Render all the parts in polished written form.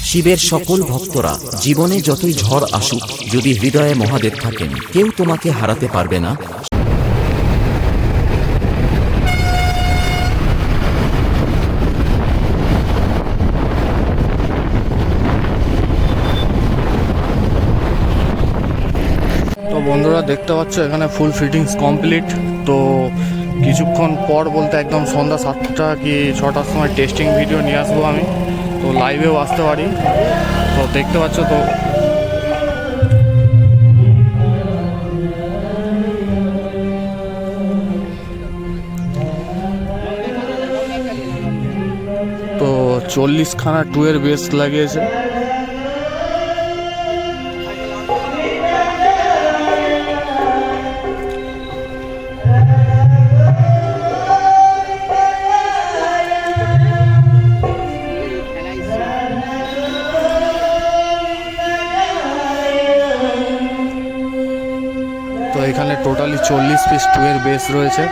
শিবের সকল ভক্তরা, জীবনে যতই ঝড় আসুক, যদি হৃদয়ে মহাদেব থাকেন, কেউ তোমাকে হারাতে পারবে না। তো বন্ধুরা দেখতে পাচ্ছ এখানে ফুল ফিটিংস কমপ্লিট। তো কিছুক্ষণ পর বলতে একদম সন্ধ্যা 7টা কি 6টার সময় টেস্টিং ভিডিও নিয়ে আসবো আমি, তো লাইভেও আসতে পারি। তো দেখতে পাচ্ছ তো 40খানা 2 এর বেস লাগিয়েছে। তো এখানে টোটালি 40 পিস 2 এর বেস রয়েছে।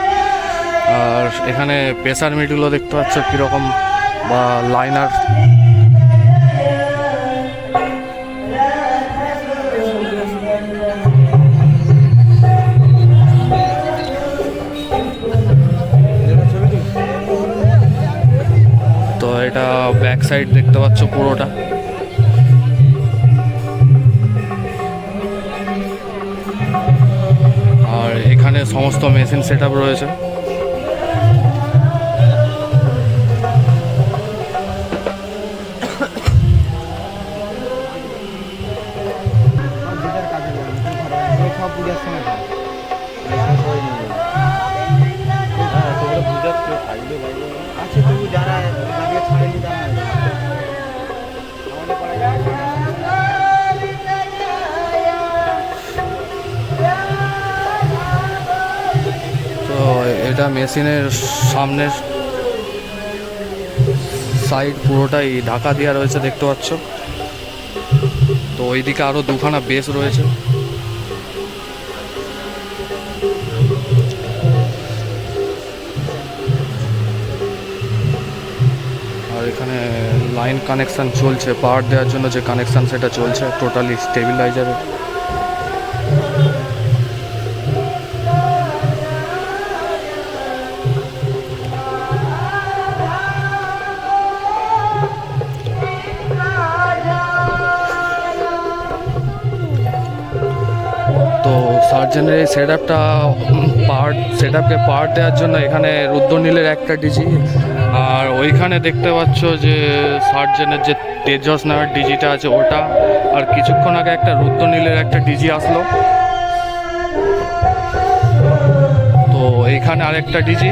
আর এখানে প্রেসার মিটগুলো দেখতে পাচ্ছ কীরকম, বা লাইনার। তো এটা ব্যাক সাইড দেখতে পাচ্ছ পুরোটা। আর এখানে সমস্ত মেশিন সেটআপ রয়েছে। তো এটা মেশিনের সামনের সাইড পুরোটাই ঢাকা দেওয়া রয়েছে দেখতে পাচ্ছ। তো ওইদিকে আরও 2খানা বেস রয়েছে। আর এখানে লাইন কানেকশান চলছে, পাওয়ার দেওয়ার জন্য যে কানেকশান সেটা চলছে টোটালি স্টেবিলাইজারের। তো সার্জেনের এই সেটআপটা সেটআপকে পাওয়ার দেওয়ার জন্য এখানে রুদ্রনীলের একটা ডিজি, আর ওইখানে দেখতে পাচ্ছ যে সার্জেনের যে তেজস নামের ডিজিটা আছে ওটা, আর কিছুক্ষণ আগে একটা রুদ্রনীলের একটা ডিজি আসলো। তো এইখানে আরেকটা ডিজি,